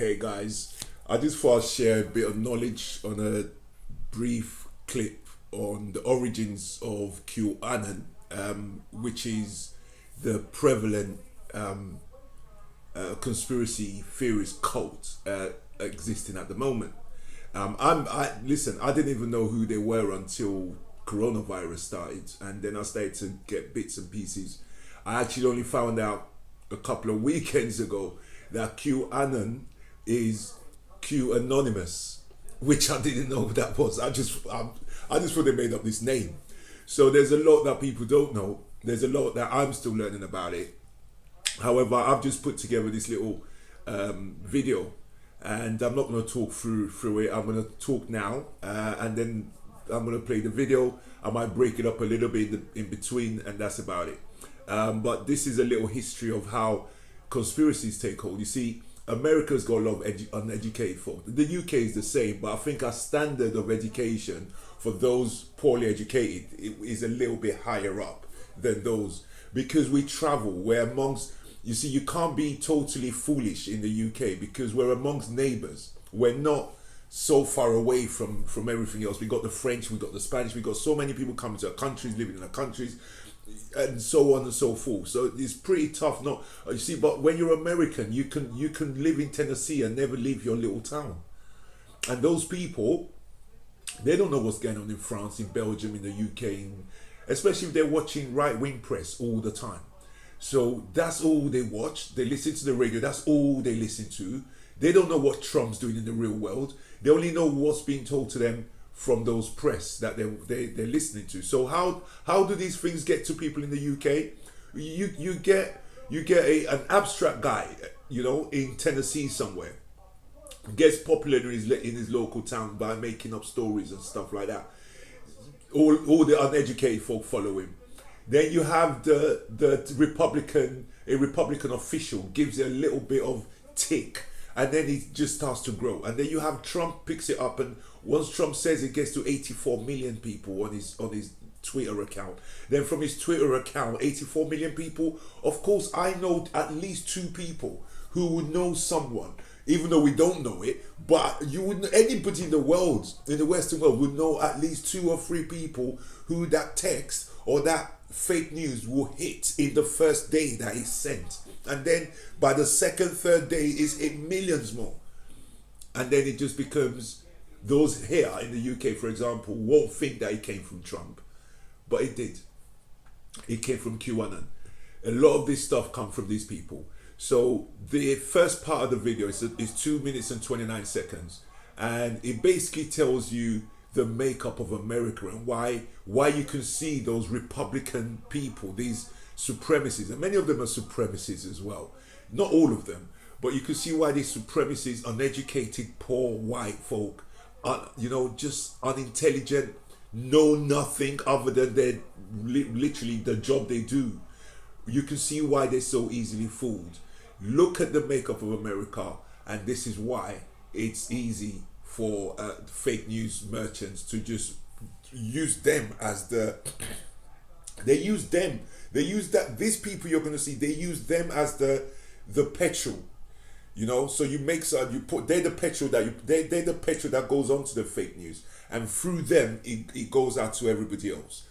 Hey guys, I just thought I'd share a bit of knowledge on a brief clip on the origins of QAnon, which is the prevalent conspiracy theorist cult existing at the moment. Listen, I didn't even know who they were until coronavirus started, and then I started to get bits and pieces. I actually only found out a couple of weekends ago that QAnon is Q Anonymous, which I didn't know what that was. I just thought they made up this name. So there's a lot that people don't know. There's a lot that I'm still learning about it. However, I've just put together this little video, and I'm not going to talk through it. I'm going to talk now, and then I'm going to play the video. I might break it up a little bit in between, and that's about it. But this is a little history of how conspiracies take hold. You see, America's got a lot of uneducated folk. The UK is the same, but I think our standard of education for those poorly educated is a little bit higher up than those, because we travel. We're amongst, you see, you can't be totally foolish in the UK because we're amongst neighbours. We're not so far away from everything else. We got the French, we got the Spanish, we got so many people coming to our countries, living in our countries, and so on and so forth. So it's pretty tough. Not, you see, but when you're American, you can live in Tennessee and never leave your little town. And those people, they don't know what's going on in France, in Belgium, in the UK, especially if they're watching right-wing press all the time. So that's all they watch. They listen to the radio. That's all they listen to. They don't know what Trump's doing in the real world. They only know what's being told to them from those press that they're listening to. So how do these things get to people in the UK? You get an abstract guy, you know, in Tennessee somewhere, gets popular in his local town by making up stories and stuff like that. All the uneducated folk follow him. Then you have the Republican official gives it a little bit of tick, and then it just starts to grow. And then you have Trump picks it up, and once Trump says it gets to 84 million people on his Twitter account. Then from his Twitter account, 84 million people. Of course, I know at least 2 people who would know someone, even though we don't know it. But you would, anybody in the world, in the Western world, would know at least 2 or 3 people who that text or that fake news will hit in the first day that it's sent. And then by the second, third day, it's hit millions more. And then it just becomes, those here in the UK, for example, won't think that it came from Trump. But it did. It came from QAnon. A lot of this stuff comes from these people. So the first part of the video is 2 minutes and 29 seconds. And it basically tells you the makeup of America and why you can see those Republican people, these supremacists, and many of them are supremacists as well. Not all of them, but you can see why these supremacists, uneducated, poor white folk, just unintelligent, know nothing other than their literally the job they do. You can see why they're so easily fooled. Look at the makeup of America, and this is why it's easy for fake news merchants to just use them as these people you're going to see, they use them as the petrol, you know. So they're the petrol they're the petrol that goes on to the fake news, and through them it goes out to everybody else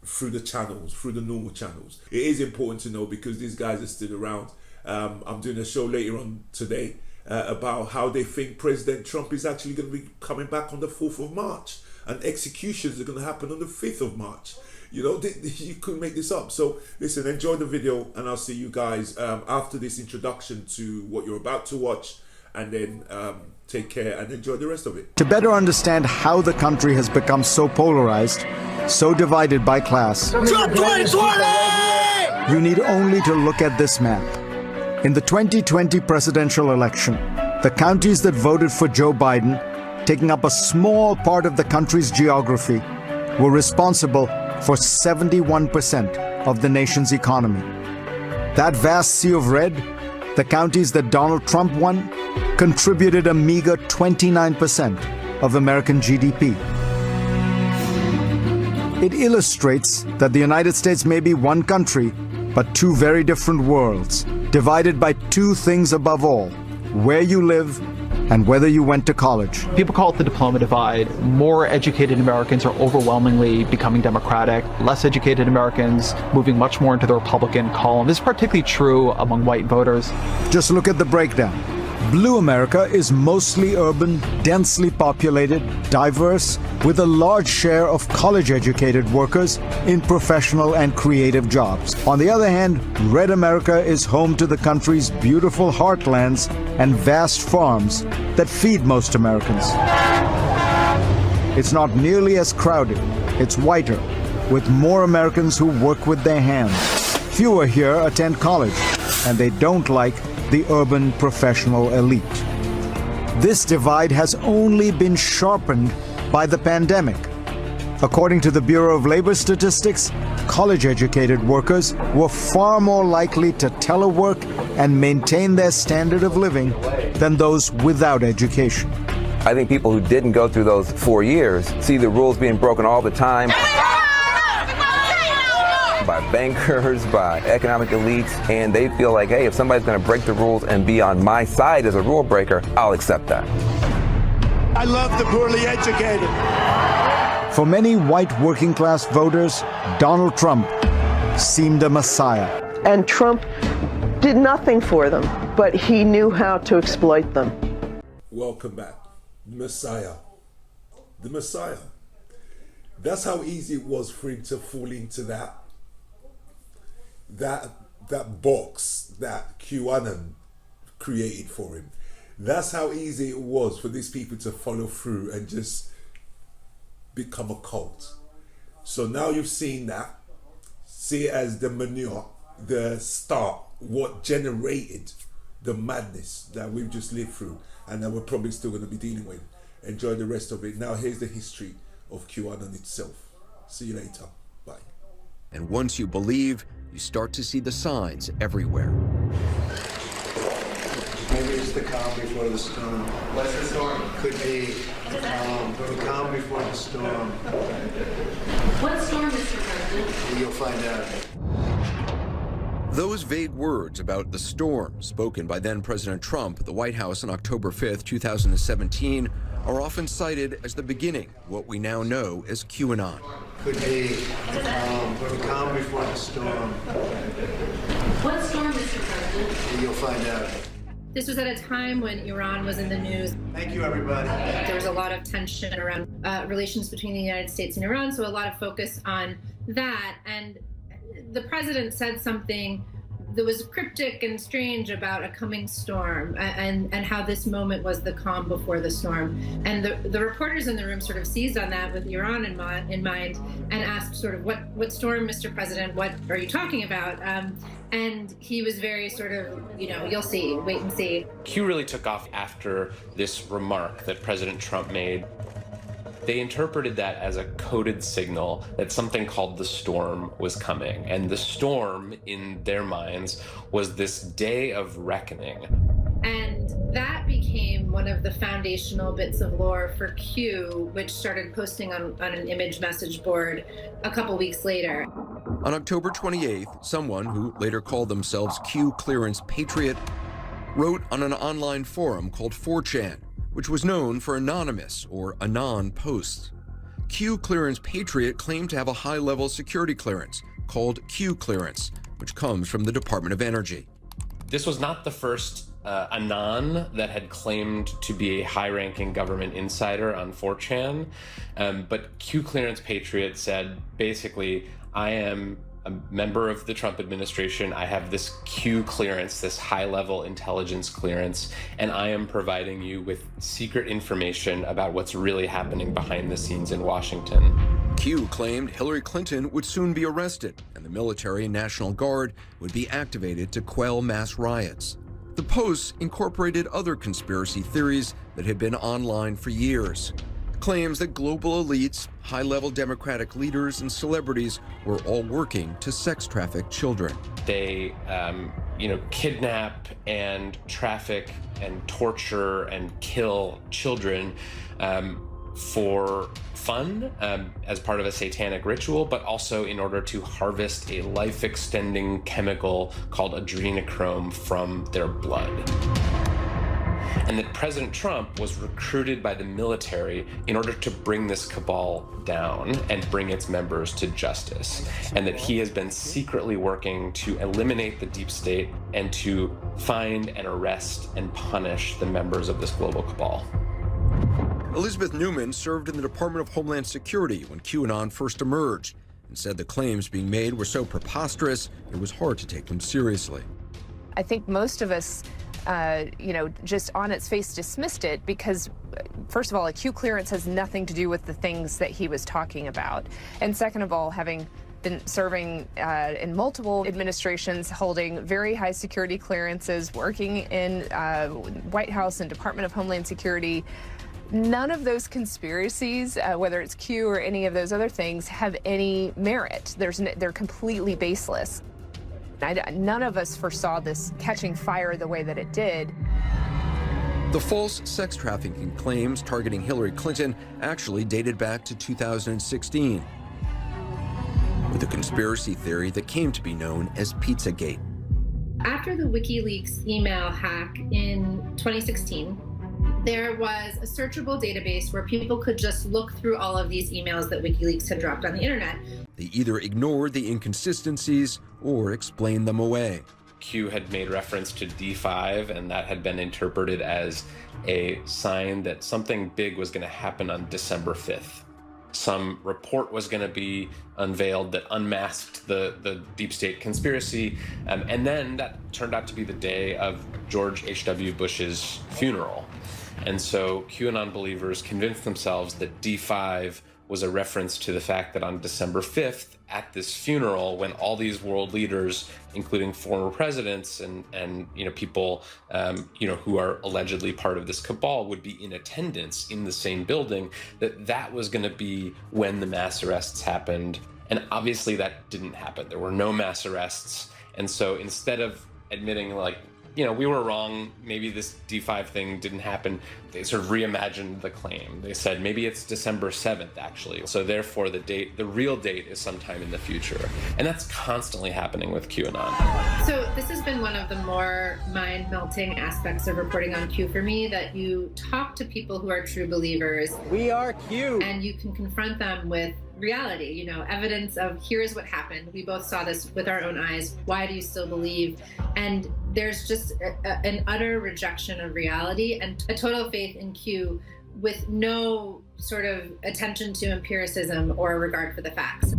through the channels, through the normal channels. It is important to know because these guys are still around. I'm doing a show later on today about how they think President Trump is actually going to be coming back on the 4th of March, and executions are going to happen on the 5th of March. You know, you couldn't make this up. So listen, enjoy the video, and I'll see you guys after this introduction to what you're about to watch, and then take care and enjoy the rest of it. To better understand how the country has become so polarized, so divided by class, Trump 2020! you need only to look at this map. In the 2020 presidential election, the counties that voted for Joe Biden, taking up a small part of the country's geography, were responsible for 71% of the nation's economy. That vast sea of red, the counties that Donald Trump won, contributed a meager 29% of American GDP. It illustrates that the United States may be one country, but 2 very different worlds, divided by 2 things above all: where you live, and whether you went to college. People call it the diploma divide. More educated Americans are overwhelmingly becoming Democratic. Less educated Americans moving much more into the Republican column. This is particularly true among white voters. Just look at the breakdown. Blue America is mostly urban, densely populated, diverse, with a large share of college-educated workers in professional and creative jobs. On the other hand, Red America is home to the country's beautiful heartlands and vast farms that feed most Americans. It's not nearly as crowded. It's whiter, with more Americans who work with their hands. Fewer here attend college, and they don't like the urban professional elite. This divide has only been sharpened by the pandemic. According to the Bureau of Labor Statistics, college-educated workers were far more likely to telework and maintain their standard of living than those without education. I think people who didn't go through those 4 years see the rules being broken all the time by bankers, by economic elites, and they feel like, hey, if somebody's going to break the rules and be on my side as a rule breaker, I'll accept that. I love the poorly educated. For many white working-class voters, Donald Trump seemed a messiah. And Trump did nothing for them, but he knew how to exploit them. Welcome back. Messiah. The Messiah. That's how easy it was for him to fall into that box that QAnon created for him. That's how easy it was for these people to follow through and just become a cult. So now you've seen that. See it as the manure, the start, what generated the madness that we've just lived through and that we're probably still going to be dealing with. Enjoy the rest of it. Now here's the history of QAnon itself. See you later. Bye. And once you believe, you start to see the signs everywhere. Maybe it's the calm before the storm. What's the storm? Could be the calm before the storm. What storm, Mr. President? You'll find out. Those vague words about the storm spoken by then President Trump at the White House on October 5th, 2017, are often cited as the beginning of what we now know as QAnon. Could be the calm before the storm. What storm, Mr. President? You'll find out. This was at a time when Iran was in the news. Thank you, everybody. There was a lot of tension around relations between the United States and Iran, so a lot of focus on that. And the president said something that was cryptic and strange about a coming storm and how this moment was the calm before the storm. And the reporters in the room sort of seized on that with Iran in mind and asked sort of, what storm, Mr. President, what are you talking about? And he was very sort of, you'll see, wait and see. Q really took off after this remark that President Trump made. They interpreted that as a coded signal that something called the storm was coming. And the storm, in their minds, was this day of reckoning. And that became one of the foundational bits of lore for Q, which started posting on an image message board a couple weeks later. On October 28th, someone who later called themselves Q Clearance Patriot wrote on an online forum called 4chan, which was known for anonymous or anon posts. Q Clearance Patriot claimed to have a high-level security clearance called Q Clearance, which comes from the Department of Energy. This was not the first anon that had claimed to be a high-ranking government insider on 4chan, but Q Clearance Patriot said, basically, I am a member of the Trump administration. I have this Q clearance, this high-level intelligence clearance, and I am providing you with secret information about what's really happening behind the scenes in Washington. Q claimed Hillary Clinton would soon be arrested and the military and National Guard would be activated to quell mass riots. The posts incorporated other conspiracy theories that had been online for years. Claims that global elites, high-level Democratic leaders, and celebrities were all working to sex traffic children. They, kidnap and traffic and torture and kill children for fun, as part of a satanic ritual, but also in order to harvest a life-extending chemical called adrenochrome from their blood. and that President Trump was recruited by the military in order to bring this cabal down and bring its members to justice, and that he has been secretly working to eliminate the deep state and to find and arrest and punish the members of this global cabal. Elizabeth Newman served in the Department of Homeland Security when QAnon first emerged and said the claims being made were so preposterous it was hard to take them seriously. I think most of us, just on its face dismissed it because, first of all, a Q clearance has nothing to do with the things that he was talking about. And second of all, having been serving in multiple administrations, holding very high security clearances, working in White House and Department of Homeland Security, none of those conspiracies, whether it's Q or any of those other things, have any merit. They're completely baseless. None of us foresaw this catching fire the way that it did. The false sex trafficking claims targeting Hillary Clinton actually dated back to 2016, with a conspiracy theory that came to be known as Pizzagate. After the WikiLeaks email hack in 2016, there was a searchable database where people could just look through all of these emails that WikiLeaks had dropped on the internet. They either ignored the inconsistencies or explained them away. Q had made reference to D5, and that had been interpreted as a sign that something big was going to happen on December 5th. Some report was going to be unveiled that unmasked the deep state conspiracy, and then that turned out to be the day of George H.W. Bush's funeral. And so QAnon believers convinced themselves that D5 was a reference to the fact that on December 5th, at this funeral, when all these world leaders, including former presidents and people who are allegedly part of this cabal, would be in attendance in the same building, that was going to be when the mass arrests happened. And obviously that didn't happen. There were no mass arrests. And so instead of admitting we were wrong, maybe this D5 thing didn't happen, they sort of reimagined the claim. They said maybe it's December 7th, actually. So therefore the real date is sometime in the future. And that's constantly happening with QAnon. So this has been one of the more mind-melting aspects of reporting on Q for me, that you talk to people who are true believers. We are Q. And you can confront them with reality, evidence of here's what happened. We both saw this with our own eyes. Why do you still believe? And there's just an utter rejection of reality and a total faith in Q with no sort of attention to empiricism or regard for the facts.